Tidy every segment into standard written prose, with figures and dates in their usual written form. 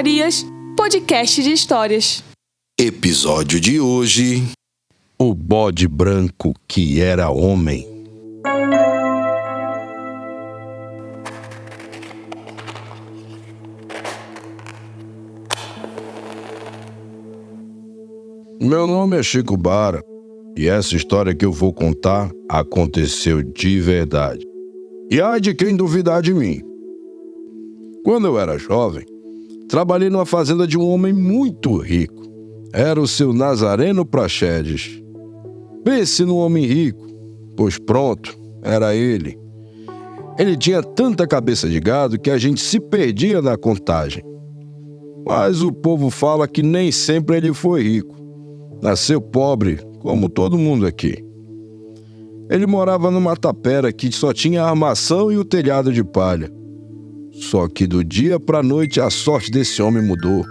Marias, podcast de histórias. Episódio de hoje: o bode branco que era homem. Meu nome é Chico Bara e essa história que eu vou contar aconteceu de verdade. E ai de quem duvidar de mim. Quando eu era jovem, trabalhei numa fazenda de um homem muito rico. Era o seu Nazareno Praxedes. Pense num homem rico, pois pronto, era ele. Ele tinha tanta cabeça de gado que a gente se perdia na contagem. Mas o povo fala que nem sempre ele foi rico. Nasceu pobre, como todo mundo aqui. Ele morava numa tapera que só tinha a armação e o telhado de palha. Só que do dia pra noite a sorte desse homem mudou.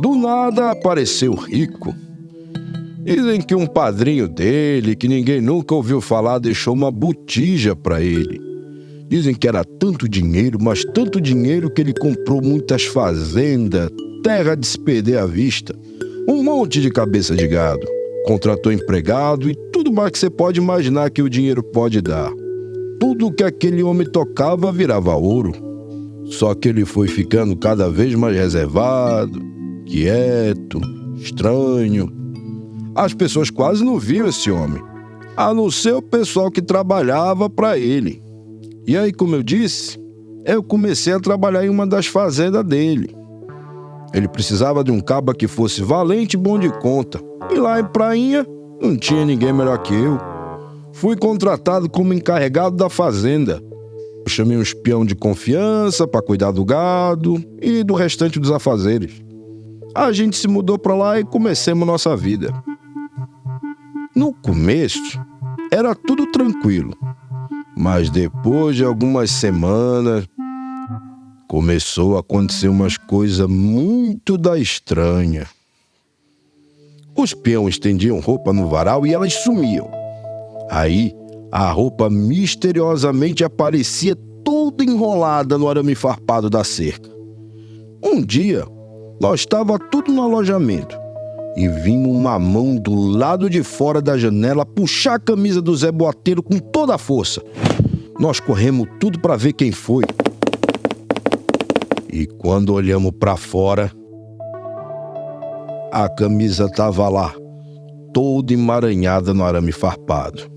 Do nada apareceu rico. Dizem que um padrinho dele, que ninguém nunca ouviu falar, deixou uma botija pra ele. Dizem que era tanto dinheiro, mas tanto dinheiro que ele comprou muitas fazendas, terra de se perder à vista, um monte de cabeça de gado, contratou empregado e tudo mais que você pode imaginar que o dinheiro pode dar. Tudo que aquele homem tocava virava ouro. Só que ele foi ficando cada vez mais reservado, quieto, estranho. As pessoas quase não viam esse homem, a não ser o pessoal que trabalhava para ele. E aí, como eu disse, eu comecei a trabalhar em uma das fazendas dele. Ele precisava de um caba que fosse valente e bom de conta. E lá em Prainha, não tinha ninguém melhor que eu. Fui contratado como encarregado da fazenda. Eu chamei um espião de confiança para cuidar do gado e do restante dos afazeres. A gente se mudou para lá e começamos nossa vida. No começo, era tudo tranquilo. Mas depois de algumas semanas, começou a acontecer umas coisas muito da estranha. Os peões estendiam roupa no varal e elas sumiam. Aí, a roupa misteriosamente aparecia toda enrolada no arame farpado da cerca. Um dia, nós estava tudo no alojamento e vimos uma mão do lado de fora da janela puxar a camisa do Zé Boateiro com toda a força. Nós corremos tudo para ver quem foi. E quando olhamos para fora, a camisa estava lá, toda emaranhada no arame farpado.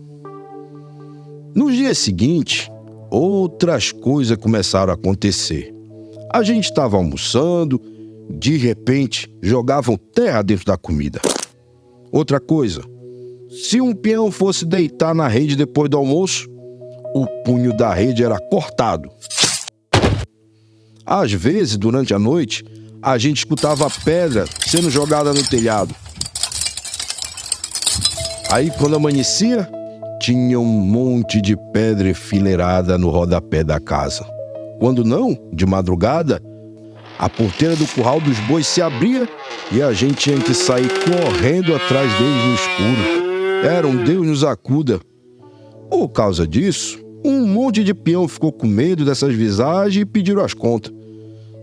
No dia seguinte, outras coisas começaram a acontecer. A gente estava almoçando, de repente jogavam terra dentro da comida. Outra coisa, se um peão fosse deitar na rede depois do almoço, o punho da rede era cortado. Às vezes, durante a noite, a gente escutava pedra sendo jogada no telhado. Aí, quando amanhecia, tinha um monte de pedra enfileirada no rodapé da casa. Quando não, de madrugada, a porteira do curral dos bois se abria e a gente tinha que sair correndo atrás deles no escuro. Era um Deus nos acuda. Por causa disso, um monte de peão ficou com medo dessas visagens e pediram as contas.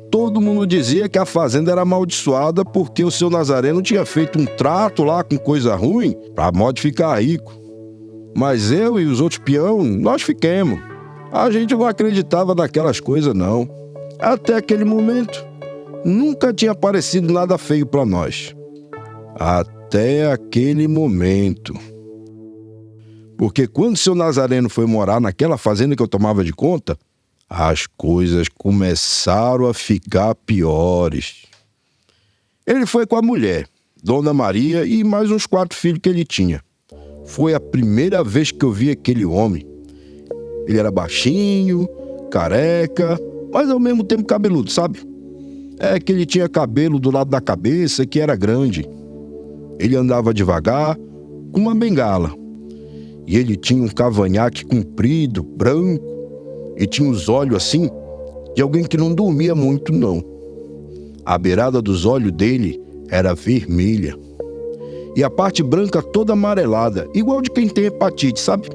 Todo mundo dizia que a fazenda era amaldiçoada porque o seu Nazareno tinha feito um trato lá com coisa ruim para modo ficar rico. Mas eu e os outros peão, nós fiquemos. A gente não acreditava naquelas coisas, não. Até aquele momento, nunca tinha aparecido nada feio para nós. Até aquele momento. Porque quando seu Nazareno foi morar naquela fazenda que eu tomava de conta, as coisas começaram a ficar piores. Ele foi com a mulher, Dona Maria, e mais uns 4 filhos que ele tinha. Foi a primeira vez que eu vi aquele homem. Ele era baixinho, careca, mas ao mesmo tempo cabeludo, sabe? É que ele tinha cabelo do lado da cabeça que era grande. Ele andava devagar, com uma bengala. E ele tinha um cavanhaque comprido, branco, e tinha os olhos assim, de alguém que não dormia muito, não. A beirada dos olhos dele era vermelha. E a parte branca toda amarelada, igual de quem tem hepatite, sabe?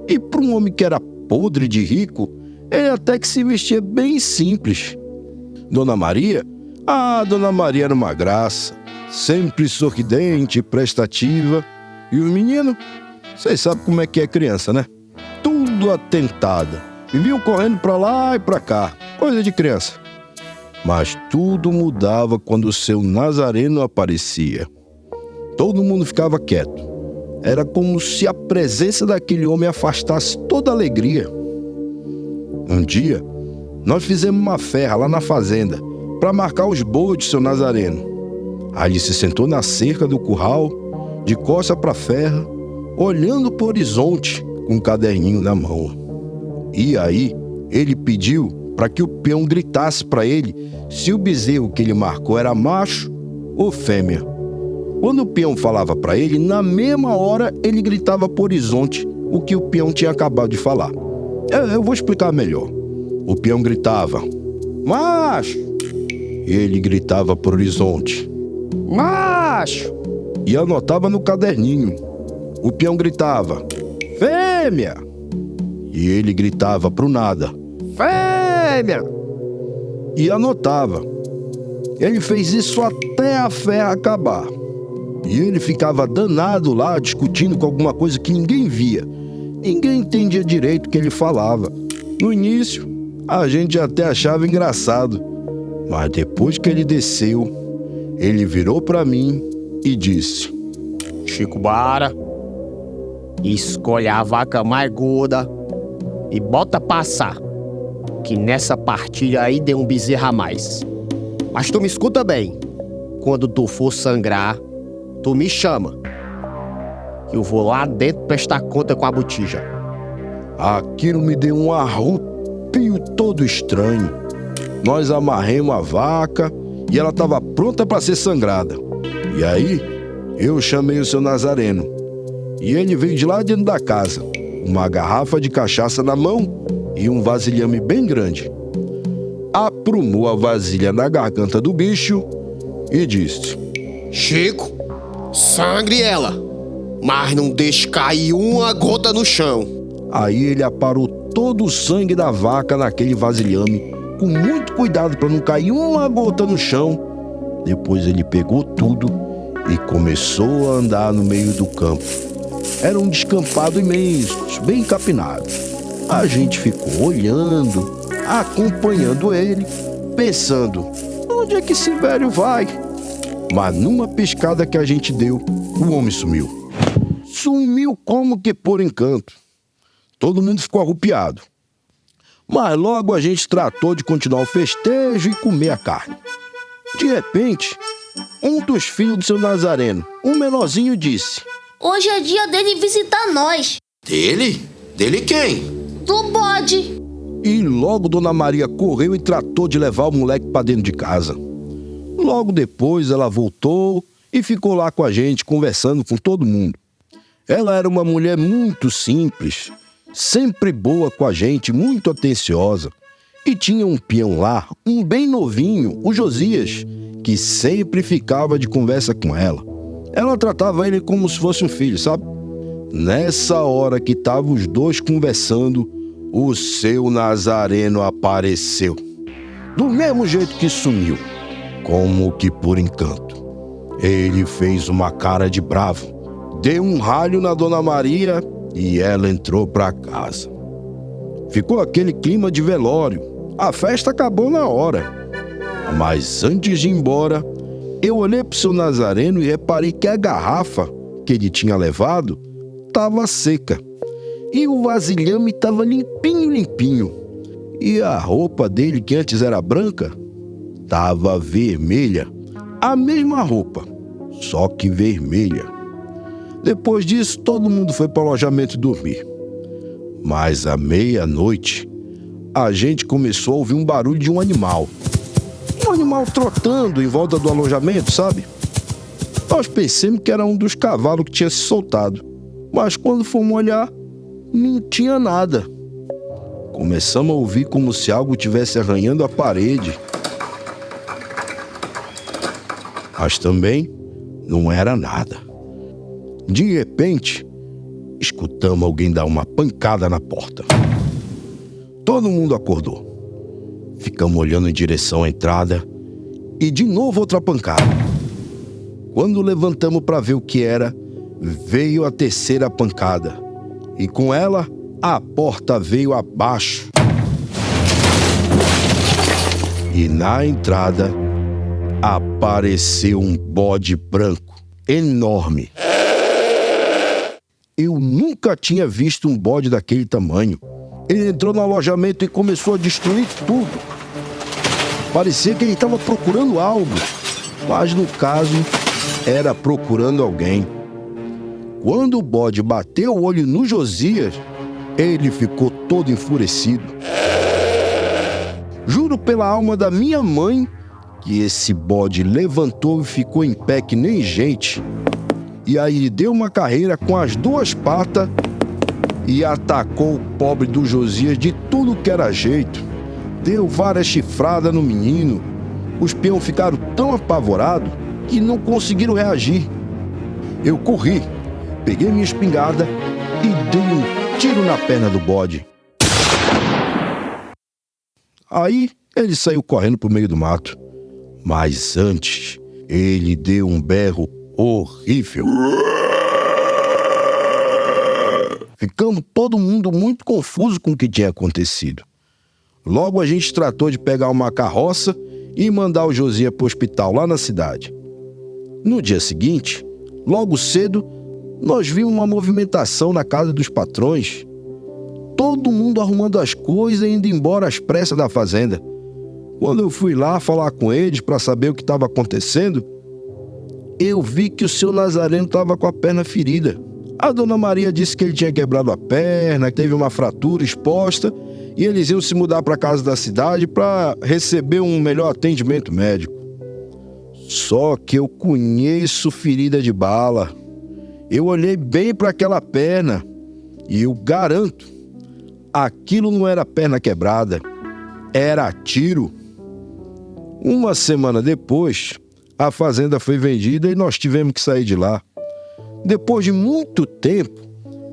E para um homem que era podre de rico, ele até que se vestia bem simples. Dona Maria A Dona Maria era uma graça, sempre sorridente e prestativa. E os meninos, vocês sabem como é que é criança, né? Tudo atentada. Viviam correndo pra lá e pra cá, coisa de criança. Mas tudo mudava quando o seu Nazareno aparecia. Todo mundo ficava quieto. Era como se a presença daquele homem afastasse toda a alegria. Um dia, nós fizemos uma ferra lá na fazenda para marcar os bois de seu Nazareno. Aí ele se sentou na cerca do curral, de costas para a ferra, olhando para o horizonte com um caderninho na mão. E aí, ele pediu para que o peão gritasse para ele se o bezerro que ele marcou era macho ou fêmea. Quando o peão falava para ele, na mesma hora ele gritava para o horizonte o que o peão tinha acabado de falar. Eu vou explicar melhor. O peão gritava, macho! E ele gritava para o horizonte, macho! E anotava no caderninho. O peão gritava, fêmea! E ele gritava para o nada, fêmea! E anotava. Ele fez isso até a ferra acabar. E ele ficava danado lá, discutindo com alguma coisa que ninguém via. Ninguém entendia direito o que ele falava. No início, a gente até achava engraçado. Mas depois que ele desceu, ele virou para mim e disse, Chico Bara, escolhe a vaca mais gorda e bota passar, que nessa partilha aí deu um bezerro a mais. Mas tu me escuta bem, quando tu for sangrar, tu me chama, que eu vou lá dentro prestar conta com a botija. Aquilo me deu um arrepio todo estranho. Nós amarremos a vaca e ela estava pronta para ser sangrada. E aí, eu chamei o seu Nazareno. E ele veio de lá dentro da casa, uma garrafa de cachaça na mão e um vasilhame bem grande. Aprumou a vasilha na garganta do bicho e disse, Chico, sangre ela, mas não deixe cair uma gota no chão. Aí ele aparou todo o sangue da vaca naquele vasilhame, com muito cuidado para não cair uma gota no chão. Depois ele pegou tudo e começou a andar no meio do campo. Era um descampado imenso, bem encapinado. A gente ficou olhando, acompanhando ele, pensando, onde é que esse velho vai? Mas numa piscada que a gente deu, o homem sumiu. Sumiu como que por encanto. Todo mundo ficou arrupiado. Mas logo a gente tratou de continuar o festejo e comer a carne. De repente, um dos filhos do seu Nazareno, um menorzinho, disse, hoje é dia dele visitar nós. Dele? Dele quem? Do bode. E logo Dona Maria correu e tratou de levar o moleque para dentro de casa. Logo depois ela voltou e ficou lá com a gente, conversando com todo mundo. Ela era uma mulher muito simples, sempre boa com a gente, muito atenciosa. E tinha um peão lá, um bem novinho, o Josias, que sempre ficava de conversa com ela. Ela tratava ele como se fosse um filho, sabe? Nessa hora que estavam os dois conversando, o seu Nazareno apareceu. Do mesmo jeito que sumiu, como que por encanto. Ele fez uma cara de bravo, deu um ralho na Dona Maria e ela entrou para casa. Ficou aquele clima de velório. A festa acabou na hora. Mas antes de ir embora, eu olhei para o seu Nazareno e reparei que a garrafa que ele tinha levado estava seca. E o vasilhame estava limpinho, limpinho. E a roupa dele, que antes era branca, estava vermelha. A mesma roupa, só que vermelha. Depois disso, todo mundo foi para o alojamento dormir. Mas à meia-noite, a gente começou a ouvir um barulho de um animal. Um animal trotando em volta do alojamento, sabe? Nós pensamos que era um dos cavalos que tinha se soltado. Mas quando fomos olhar, não tinha nada. Começamos a ouvir como se algo estivesse arranhando a parede. Mas também não era nada. De repente, escutamos alguém dar uma pancada na porta. Todo mundo acordou. Ficamos olhando em direção à entrada e de novo outra pancada. Quando levantamos para ver o que era, veio a terceira pancada. E com ela, a porta veio abaixo. E na entrada, apareceu um bode branco, enorme. Eu nunca tinha visto um bode daquele tamanho. Ele entrou no alojamento e começou a destruir tudo. Parecia que ele estava procurando algo, mas no caso, era procurando alguém. Quando o bode bateu o olho no Josias, ele ficou todo enfurecido. Juro pela alma da minha mãe que esse bode levantou e ficou em pé que nem gente. E aí deu uma carreira com as duas patas e atacou o pobre do Josias de tudo que era jeito. Deu várias chifradas no menino. Os peões ficaram tão apavorados que não conseguiram reagir. Eu corri, peguei minha espingarda e dei um tiro na perna do bode. Aí ele saiu correndo pro meio do mato. Mas antes, ele deu um berro horrível. Ficamos todo mundo muito confuso com o que tinha acontecido. Logo a gente tratou de pegar uma carroça e mandar o Josias pro hospital lá na cidade. No dia seguinte, logo cedo, nós vimos uma movimentação na casa dos patrões. Todo mundo arrumando as coisas e indo embora às pressas da fazenda. Quando eu fui lá falar com eles para saber o que estava acontecendo, eu vi que o seu Nazareno estava com a perna ferida. A dona Maria disse que ele tinha quebrado a perna, que teve uma fratura exposta e eles iam se mudar para a casa da cidade para receber um melhor atendimento médico. Só que eu conheço ferida de bala. Eu olhei bem para aquela perna e eu garanto, aquilo não era perna quebrada, era tiro. Uma semana depois, a fazenda foi vendida e nós tivemos que sair de lá. Depois de muito tempo,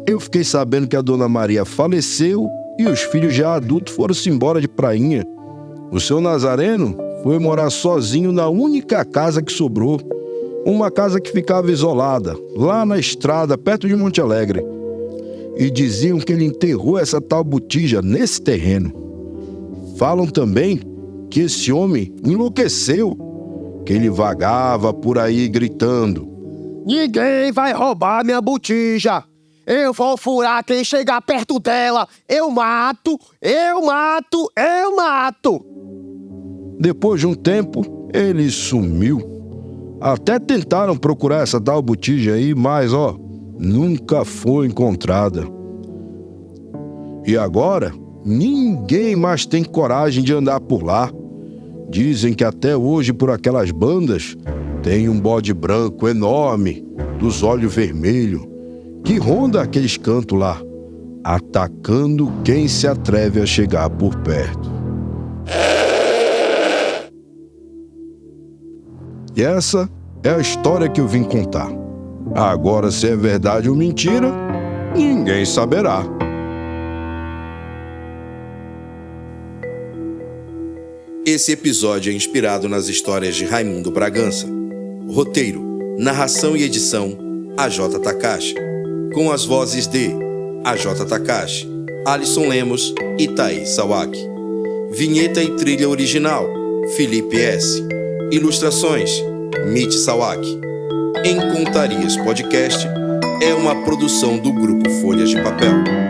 eu fiquei sabendo que a dona Maria faleceu e os filhos já adultos foram-se embora de Prainha. O seu Nazareno foi morar sozinho na única casa que sobrou, uma casa que ficava isolada, lá na estrada, perto de Monte Alegre. E diziam que ele enterrou essa tal botija nesse terreno. Falam também que esse homem enlouqueceu, que ele vagava por aí gritando: Ninguém vai roubar minha botija. Eu vou furar quem chegar perto dela. Eu mato, eu mato, eu mato. Depois de um tempo, ele sumiu. Até tentaram procurar essa tal botija aí, mas, nunca foi encontrada. E agora, ninguém mais tem coragem de andar por lá. Dizem que até hoje, por aquelas bandas, tem um bode branco enorme, dos olhos vermelhos, que ronda aqueles cantos lá, atacando quem se atreve a chegar por perto. E essa é a história que eu vim contar. Agora, se é verdade ou mentira, ninguém saberá. Esse episódio é inspirado nas histórias de Raimundo Bragança. Roteiro, narração e edição, AJ Takashi. Com as vozes de AJ Takashi, Alisson Lemos e Thaís Sawaki. Vinheta e trilha original, Felipe S. Ilustrações, Mitch Sawaki. Em Contarias Podcast é uma produção do Grupo Folhas de Papel.